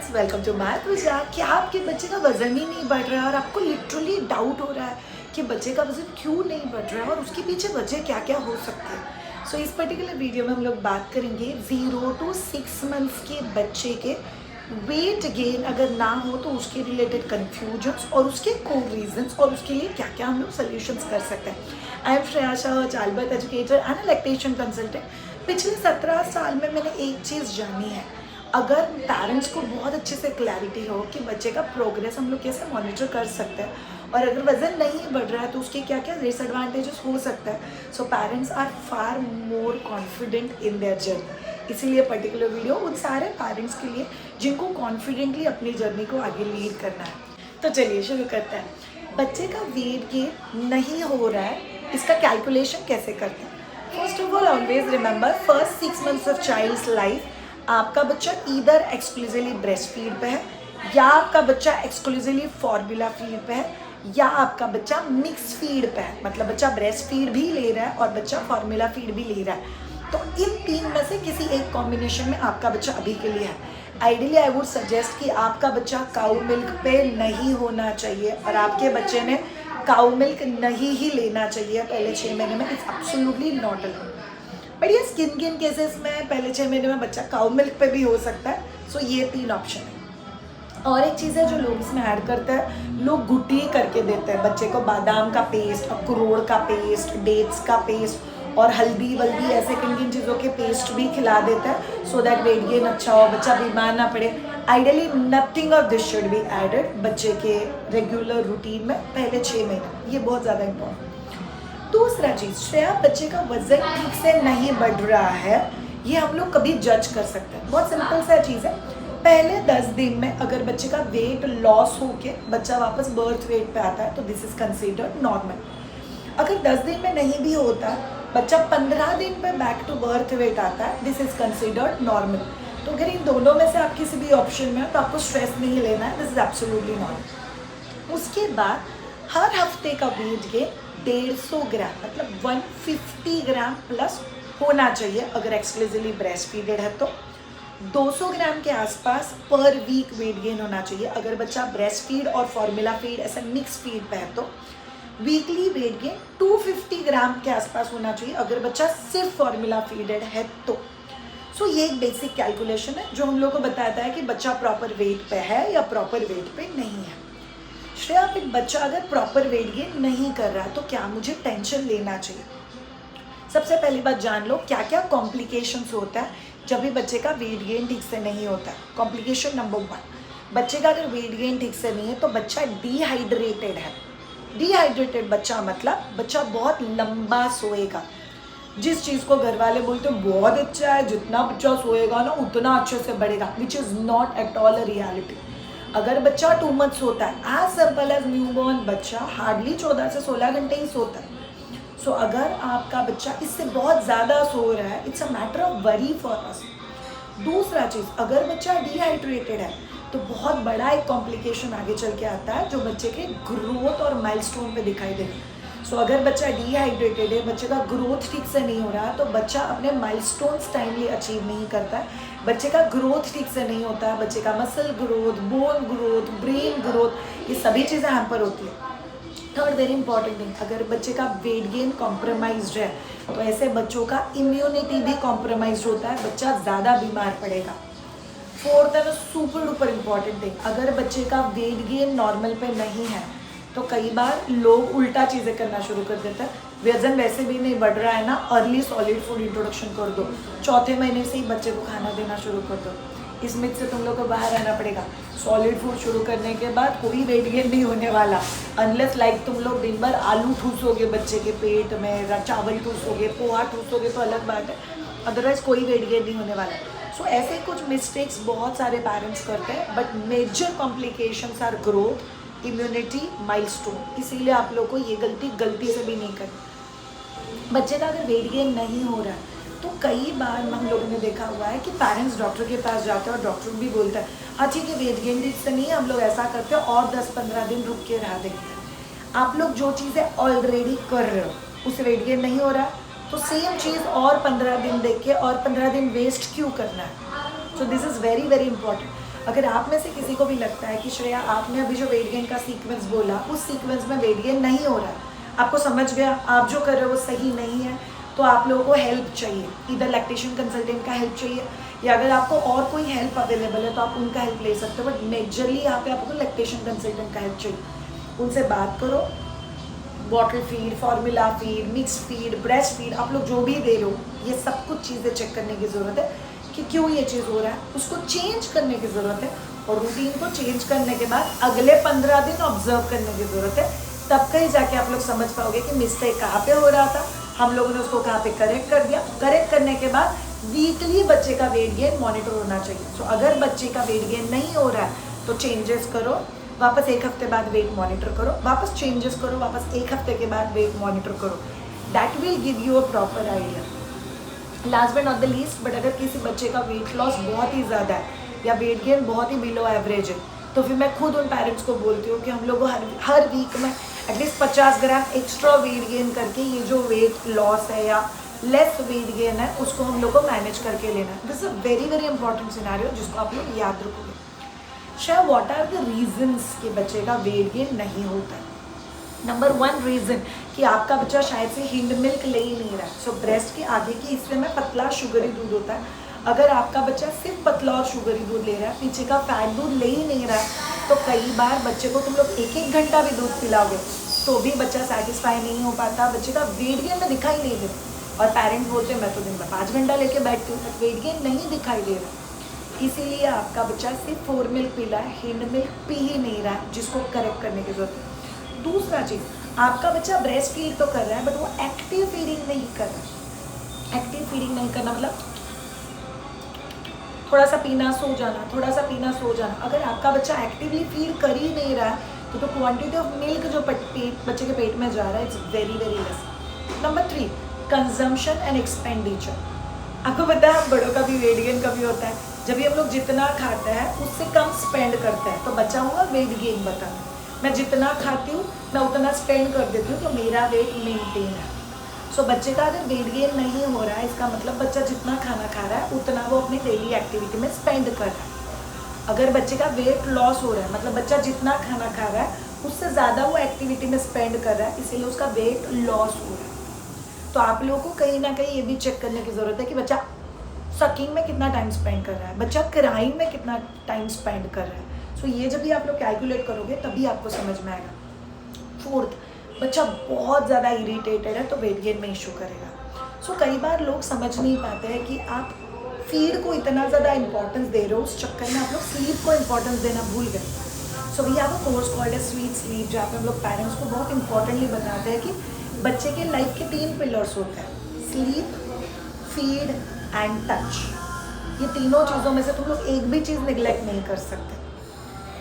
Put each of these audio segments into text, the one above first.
Friends, welcome to my पूजा। क्या आपके बच्चे का वजन ही नहीं बढ़ रहा है और आपको लिटरली डाउट हो रहा है कि बच्चे का वजन क्यों नहीं बढ़ रहा है और उसके पीछे वजह क्या क्या हो सकती है। सो इस पर्टिकुलर वीडियो में हम लोग बात करेंगे 0 to 6 मंथ्स के बच्चे के वेट गेन अगर ना हो तो उसके रिलेटेड कन्फ्यूजन्स और उसके कोर रीजंस और उसके लिए क्या क्या हम लोग सोल्यूशंस कर सकते हैं। I am Shreya Shah, child birth educator and lactation consultant. पिछले 17 साल में मैंने एक चीज़ जानी है, अगर पेरेंट्स को बहुत अच्छे से क्लैरिटी हो कि बच्चे का प्रोग्रेस हम लोग कैसे मॉनिटर कर सकते हैं और अगर वजन नहीं बढ़ रहा है तो उसके क्या क्या डिसएडवांटेजेस हो सकता है, so parents are far more confident in their journey. इसीलिए पर्टिकुलर वीडियो उन सारे पेरेंट्स के लिए जिनको कॉन्फिडेंटली अपनी जर्नी को आगे लीड करना है। तो चलिए शुरू करते हैं। बच्चे का वेट गेन नहीं हो रहा है, इसका कैलकुलेशन कैसे करते हैं। First of all always remember, first 6 months of child's life आपका बच्चा ईदर एक्सक्लूसिवली ब्रेस्ट फीड पे है, या आपका बच्चा एक्सक्लूसिवली फॉर्मूला फीड पे है, या आपका बच्चा मिक्स फीड पे है, मतलब बच्चा ब्रेस्ट फीड भी ले रहा है और बच्चा फॉर्मूला फीड भी ले रहा है। तो इन तीन में से किसी एक कॉम्बिनेशन में आपका बच्चा अभी के लिए है। आइडियली आई वुड सजेस्ट कि आपका बच्चा काऊ मिल्क पे नहीं होना चाहिए और आपके बच्चे ने काऊ मिल्क नहीं ही लेना चाहिए पहले 6 महीने में। It's absolutely not allowed. But ये स्किन किन केसेस में पहले 6 महीने में बच्चा काऊ मिल्क पे भी हो सकता है। सो ये 3 ऑप्शन है। और एक चीज़ है जो लोग इसमें ऐड करते हैं, लोग गुटी करके देते हैं बच्चे को बादाम का पेस्ट, अखरोट का पेस्ट, डेट्स का पेस्ट और हल्दी वल्दी ऐसे किन किन चीज़ों के पेस्ट भी खिला देता है सो दैट वेट गेन अच्छा हो, बच्चा बीमार ना पड़े। Ideally nothing of this should be added बच्चे के रेगुलर रूटीन में पहले 6 महीने। ये बहुत ज़्यादा इंपॉर्टेंट। दूसरा चीज़, श्रेया बच्चे का वजन ठीक से नहीं बढ़ रहा है, ये हम लोग कभी जज कर सकते हैं। बहुत सिंपल सा चीज़ है। पहले 10 दिन में अगर बच्चे का वेट लॉस होके बच्चा वापस बर्थ वेट पे आता है तो दिस इज कंसीडर्ड नॉर्मल। अगर 10 दिन में नहीं भी होता, बच्चा 15 दिन पे बैक टू बर्थ वेट आता है, दिस इज कंसीडर्ड नॉर्मल। तो अगर इन दोनों में से आप किसी भी ऑप्शन में हो तो आपको स्ट्रेस नहीं लेना है, दिस इज एब्सोल्युटली नॉर्मल। उसके बाद हर हफ्ते का वेट गेन 150 ग्राम मतलब 150 ग्राम प्लस होना चाहिए। अगर एक्सक्लूसिवली ब्रेस्ट फीडेड है तो 200 ग्राम के आसपास पर वीक वेट गेन होना चाहिए। अगर बच्चा ब्रेस्ट फीड और फॉर्मूला फीड ऐसा मिक्स फीड पे है तो वीकली वेट गेन 250 ग्राम के आसपास होना चाहिए। अगर बच्चा सिर्फ फॉर्मूला फीडेड है तो सो ये एक बेसिक कैलकुलेशन है जो हम लोग को बताता है कि बच्चा प्रॉपर वेट पे है या प्रॉपर वेट पे नहीं है। श्रेया, एक बच्चा अगर प्रॉपर वेट गेन नहीं कर रहा तो क्या मुझे टेंशन लेना चाहिए? सबसे पहली बात जान लो क्या क्या कॉम्प्लिकेशंस होता है जब भी बच्चे का वेट गेन ठीक से नहीं होता है। कॉम्प्लिकेशन नंबर 1, बच्चे का अगर वेट गेन ठीक से नहीं है तो बच्चा डिहाइड्रेटेड है। डिहाइड्रेटेड बच्चा मतलब बच्चा बहुत लंबा सोएगा। जिस चीज़ को घर वाले बोलते हैं बहुत अच्छा है, जितना बच्चा सोएगा ना उतना अच्छे से बढ़ेगा, which is not at all a reality. अगर बच्चा 2 मंथ्स होता है, एज सिंपल एज न्यूबॉर्न बच्चा हार्डली 14 से 16 घंटे ही सोता है। सो अगर आपका बच्चा इससे बहुत ज़्यादा सो रहा है, it's a matter of worry for us. दूसरा चीज़, अगर बच्चा डिहाइड्रेटेड है तो बहुत बड़ा एक कॉम्प्लिकेशन आगे चल के आता है जो बच्चे के ग्रोथ और माइलस्टोन पे दिखाई देगा। सो अगर बच्चा डिहाइड्रेटेड है, बच्चे का ग्रोथ ठीक से नहीं हो रहा तो बच्चा अपने माइलस्टोन्स टाइमली अचीव नहीं करता है, बच्चे का ग्रोथ ठीक से नहीं होता है, बच्चे का muscle growth, bone growth, brain growth, ये सभी चीज़ें हैम्पर होती है। थर्ड वेरी इंपॉर्टेंट थिंग, अगर बच्चे का वेट गेन कॉम्प्रोमाइज्ड है तो ऐसे बच्चों का इम्यूनिटी भी कॉम्प्रोमाइज्ड होता है, बच्चा ज़्यादा बीमार पड़ेगा। Fourth and super duper important thing, अगर बच्चे का वेट गेन नॉर्मल पे नहीं है तो कई बार लोग उल्टा चीज़ें करना शुरू कर देते हैं। वजन वैसे भी नहीं बढ़ रहा है ना, अर्ली सॉलिड फूड इंट्रोडक्शन कर दो, 4थे महीने से ही बच्चे को खाना देना शुरू कर दो। इस मिथ से तुम लोग को बाहर आना पड़ेगा। सॉलिड फूड शुरू करने के बाद कोई वेट गेन नहीं होने वाला, अनलेस लाइक तुम लोग दिन भर आलू ठूसोगे बच्चे के पेट में, चावल ठूसोगे, पोहा ठूसोगे तो अलग बात है, अदरवाइज कोई वेट गेन नहीं होने वाला। सो ऐसे कुछ मिस्टेक्स बहुत सारे पेरेंट्स करते हैं, but major complications are growth, immunity, milestone. इसीलिए आप लोग को ये गलती से भी नहीं करनी। बच्चे का अगर वेट गेन नहीं हो रहा है तो कई बार हम लोगों ने देखा हुआ है कि पेरेंट्स डॉक्टर के पास जाते हैं और डॉक्टर भी बोलता है हाँ ठीक है वेट गेन ठीक से नहीं है, हम लोग ऐसा करते हैं और 10-15 दिन रुक के रह देंगे। आप लोग जो चीज़ें ऑलरेडी कर रहे हो उससे वेट गेन नहीं हो रहा है तो सेम चीज़ और 15 दिन देख के और 15 दिन वेस्ट क्यों करना है। So this is very very important. अगर आप में से किसी को भी लगता है कि श्रेया आपने अभी जो वेट गेन का सीक्वेंस बोला उस सीक्वेंस में वेट गेन नहीं हो रहा है, आपको समझ गया आप जो कर रहे हो वो सही नहीं है, तो आप लोगों को हेल्प चाहिए, इधर लैक्टेशन कंसल्टेंट का हेल्प चाहिए, या अगर आपको और कोई हेल्प अवेलेबल है तो आप उनका हेल्प ले सकते हो, बट मेजरली यहाँ पे आपको लैक्टेशन कंसल्टेंट का हेल्प चाहिए। उनसे बात करो, bottle feed, formula feed, mix feed, breast feed, आप लोग जो भी दे रहे हो ये सब कुछ चीज़ें चेक करने की ज़रूरत है कि क्यों ये चीज़ हो रहा है, उसको चेंज करने की ज़रूरत है, और रूटीन को चेंज करने के बाद अगले 15 दिन ऑब्जर्व करने की ज़रूरत है। तब कहीं जाके आप लोग समझ पाओगे कि मिस्टेक कहाँ पे हो रहा था, हम लोगों ने उसको कहाँ पे करेक्ट कर दिया। करेक्ट करने के बाद वीकली बच्चे का वेट गेन मॉनिटर होना चाहिए। सो अगर बच्चे का वेट गेन नहीं हो रहा है तो चेंजेस करो, वापस एक हफ्ते बाद वेट मॉनिटर करो, वापस चेंजेस करो, वापस एक हफ्ते के बाद वेट मॉनिटर करो। That will give you a proper idea. Last but not the least, but अगर किसी बच्चे का वेट लॉस बहुत ही ज़्यादा है या वेट गेन बहुत ही बिलो एवरेज है, तो फिर मैं खुद उन पेरेंट्स को बोलती हूँ कि हम लोग को हर वीक में एटलीस्ट 50 ग्राम एक्स्ट्रा वेट गेन करके ये जो वेट लॉस है या लेस वेट गेन है उसको हम लोग को मैनेज करके लेना है। This is a very very important scenario जिसको आप लोग याद रखोगे। Shreya, what are the reasons कि बच्चे का वेट गेन नहीं होता है? नंबर 1 रीज़न कि आपका बच्चा शायद से हिंड मिल्क ले ही नहीं रहा है। सो ब्रेस्ट के आगे के हिस्से में पतला शुगरी दूध होता है। अगर आपका बच्चा सिर्फ पतला और शुगरी दूध ले रहा है, पीछे का फैट दूध ले ही नहीं रहा है, तो कई बार बच्चे को तुम लोग 1-1 घंटा भी दूध पिलाओगे तो भी बच्चा सेटिस्फाई नहीं हो पाता, बच्चे का वेट गेन में दिखाई नहीं देता। और पेरेंट्स बोलते हैं मैं तो दिन में 5 घंटा लेके बैठती हूँ, बट वेट गेन नहीं दिखाई दे रहा। इसीलिए आपका बच्चा सिर्फ 4 मिल्क पी रहा है, हिंड मिल्क पी ही नहीं रहा है, जिसको करेक्ट करने की जरूरत है। दूसरा चीज़, आपका बच्चा ब्रेस्ट फीड तो कर रहा है बट वो एक्टिव फीडिंग नहीं कर रहा। एक्टिव फीडिंग नहीं करना मतलब थोड़ा सा पीना सो जाना, थोड़ा सा पीना सो जाना। अगर आपका बच्चा एक्टिवली फीड कर ही नहीं रहा है तो क्वांटिटी ऑफ मिल्क जो बच्चे के पेट में जा रहा है it's very very less. Number 3, consumption and expenditure. आपको पता है बड़ों का भी वेट गेन कभी होता है जब भी हम लोग जितना खाते हैं उससे कम स्पेंड करते हैं, तो बच्चा हुआ वेट गेन बताना। मैं जितना खाती हूँ मैं उतना स्पेंड कर देती हूँ तो मेरा वेट मेंटेन है। सो बच्चे का अगर वेट गेन नहीं हो रहा है इसका मतलब बच्चा जितना खाना खा रहा है उतना वो अपनी डेली एक्टिविटी में स्पेंड कर रहा है। अगर बच्चे का वेट लॉस हो रहा है मतलब बच्चा जितना खाना खा रहा है उससे ज़्यादा वो एक्टिविटी में स्पेंड कर रहा है, इसीलिए उसका वेट लॉस हो रहा है। तो आप लोगों को कहीं ना कहीं ये भी चेक करने की ज़रूरत है कि बच्चा सकिंग में कितना टाइम स्पेंड कर रहा है, बच्चा क्राइंग में कितना टाइम स्पेंड कर रहा है। सो ये जब भी आप लोग कैलकुलेट करोगे तभी आपको समझ में आएगा। 4th, बच्चा बहुत ज़्यादा इरिटेटेड है तो वेट गेन में इशू करेगा। सो कई बार लोग समझ नहीं पाते हैं कि आप फीड को इतना ज़्यादा इंपॉर्टेंस दे रहे हो, उस चक्कर में आप लोग स्लीप को इंपॉर्टेंस देना भूल गए। So we have a course called है स्वीट स्लीप, जहाँ पे हम लोग पेरेंट्स को बहुत इंपॉर्टेंटली बताते हैं कि बच्चे के लाइफ के 3 पिलर्स होते हैं, स्लीप, फीड एंड टच। ये तीनों चीज़ों में से तुम लोग एक भी चीज़ निगलेक्ट नहीं कर सकते।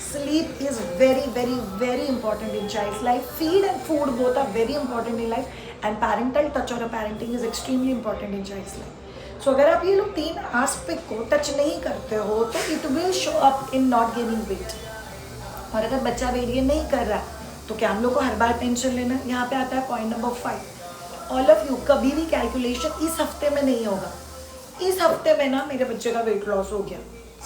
Sleep is very very very important in child's life. Feed and food both are very important in life, and parental touch or parenting is extremely important in child's life. So अगर आप ये लोग 3 aspect को touch नहीं करते हो तो it will show up in not gaining weight. और अगर बच्चा वेट गेन नहीं कर रहा तो क्या हम लोग को हर बार टेंशन लेना है? यहाँ पे आता है point number 5, all of you कभी भी कैलकुलेशन इस हफ्ते में नहीं होगा। इस हफ्ते में ना मेरे बच्चे का वेट लॉस हो गया,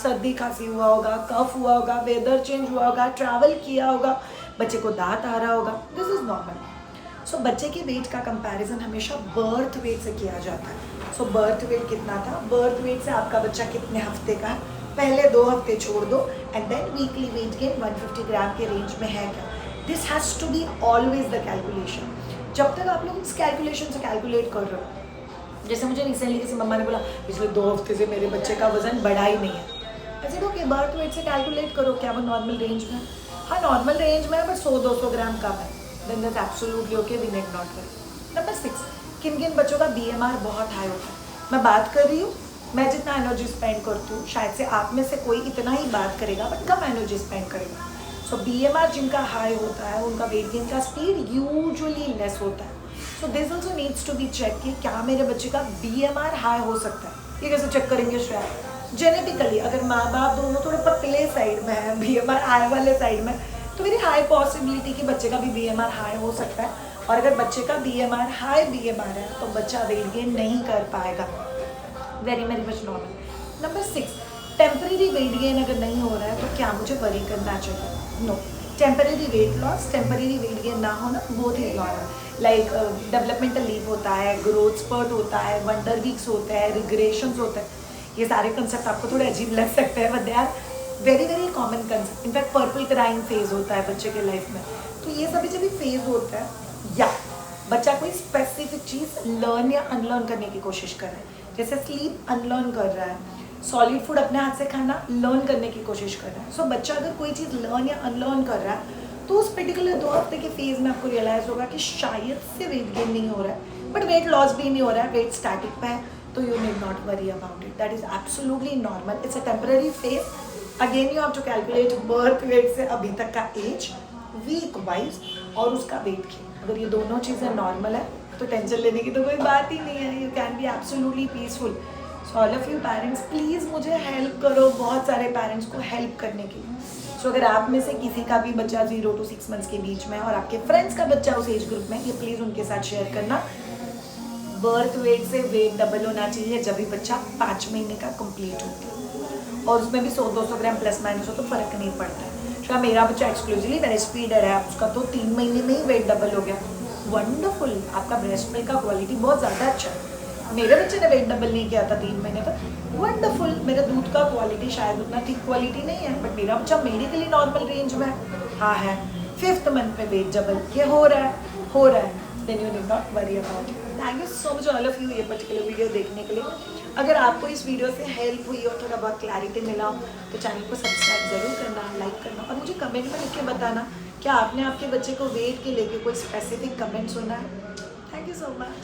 सर्दी खांसी हुआ होगा, कफ हुआ होगा, वेदर चेंज हुआ होगा, ट्रैवल किया होगा, बच्चे को दांत आ रहा होगा, दिस इज़ नॉर्मल। सो बच्चे के वेट का कंपैरिजन हमेशा बर्थ वेट से किया जाता है। सो बर्थ वेट कितना था, बर्थ वेट से आपका बच्चा कितने हफ्ते का है, पहले 2 हफ्ते छोड़ दो and then weekly weight gain 150 gram के रेंज में है क्या। This has to be always the calculation. जब तक आप लोग इस कैलकुलेशन से कैलकुलेट कर रहे हो, जैसे मुझे रिसेंटली किसी मम्मा ने बोला पिछले 2 हफ्ते से मेरे बच्चे का वजन बढ़ा ही नहीं है, ऐसे तो कि बर्थ वेट से कैलकुलेट करो क्या वो नॉर्मल रेंज में। हाँ नॉर्मल रेंज में है बट 100-200 ग्राम कम है, then that's absolutely okay, we need not worry. Number 6, किन किन बच्चों का BMR बहुत हाई होता है। मैं बात कर रही हूँ, मैं जितना एनर्जी स्पेंड करती हूँ शायद से आप में से कोई इतना ही बात करेगा बट कम एनर्जी स्पेंड करेगा। सो BMR जिनका हाई होता है उनका वेट गेन का स्पीड यूजुअली लेस होता है। So this also needs to be check कि क्या मेरे बच्चे का BMR हाई हो सकता है। ये कैसे चेक करेंगे श्रेया? जेनेटिकली अगर माँ बाप दोनों थोड़े पतले साइड में है, BMR हाई वाले साइड में, तो वेरी हाई पॉसिबिलिटी कि बच्चे का भी BMR हाई हो सकता है। और अगर बच्चे का BMR हाई BMR है तो बच्चा वेट गेन नहीं कर पाएगा, very very much normal. Number 6, temporary weight gain अगर नहीं हो रहा है तो क्या मुझे वरी करना चाहिए? No. Temporary weight loss, temporary weight gain ना होना बहुत ही नॉर्मल। लाइक डेवलपमेंटल लीव होता है, ग्रोथ स्पर्ट होता है, वंडर वीक्स होते हैं, रिग्रेशंस होते हैं। ये सारे कंसेप्ट आपको थोड़े अजीब लग सकते हैं, but they are very very common concept. In fact purple crying phase होता है बच्चे के लाइफ में, तो ये सभी जब भी फेज होता है या बच्चा कोई स्पेसिफिक चीज़ लर्न या अनलर्न करने की कोशिश कर रहा है, जैसे स्लीप अनलर्न कर रहा है, सॉलिड फूड अपने हाथ से खाना लर्न करने की कोशिश कर रहा है। सो बच्चा अगर कोई चीज़ लर्न या अनलर्न कर रहा है तो उस पर्टिकुलर 2 हफ्ते के फेज में आपको रियलाइज़ होगा कि शायद से वेट गेन नहीं हो रहा है, बट वेट लॉस भी नहीं हो रहा है, वेट स्टैटिक पे है, तो you need not worry about it. That is absolutely normal, it's a temporary phase. Again you have to calculate birth weight से अभी तक का एज, वीक वाइज और उसका वेट गेन। अगर ये दोनों चीज़ें नॉर्मल है तो टेंशन लेने की तो कोई बात ही नहीं है। You can be absolutely peaceful. So all of you parents please मुझे हेल्प करो, बहुत सारे पेरेंट्स को हेल्प करने के लिए। सो अगर आप में से किसी का भी बच्चा 0 to 6 मंथ्स के बीच में है और आपके फ्रेंड्स का बच्चा उस एज ग्रुप में, ये प्लीज़ उनके साथ शेयर करना। बर्थ वेट से वेट डबल होना चाहिए जब भी बच्चा 5 महीने का कंप्लीट हो, और उसमें भी 100-200 ग्राम प्लस माइनस हो तो फ़र्क नहीं पड़ता है। शायद मेरा बच्चा एक्सक्लूसिवली ब्रेस्ट फीडर है, उसका तो 3 महीने में ही वेट डबल हो गया। वंडरफुल, आपका ब्रेस्ट मिल्क का क्वालिटी बहुत ज़्यादा अच्छा है। मेरे बच्चे ने वेट डबल नहीं किया था 3 महीने तक, वंडरफुल। मेरे दूध का क्वालिटी शायद उतना ठीक क्वालिटी नहीं है, बट मेरा बच्चा मेडिकली नॉर्मल रेंज में हाँ है। 5th मंथ में वेट डबल ये हो रहा है, then you need not worry about it. Thank you so much all of you ये पर्टिकुलर वीडियो देखने के लिए। अगर आपको इस वीडियो से हेल्प हुई और थोड़ा बहुत क्लैरिटी मिला तो चैनल को सब्सक्राइब ज़रूर करना, लाइक करना, और मुझे कमेंट में लिख के बताना क्या आपने आपके बच्चे को वेट के लेके कोई स्पेसिफिक कमेंट सुना है। Thank you so much.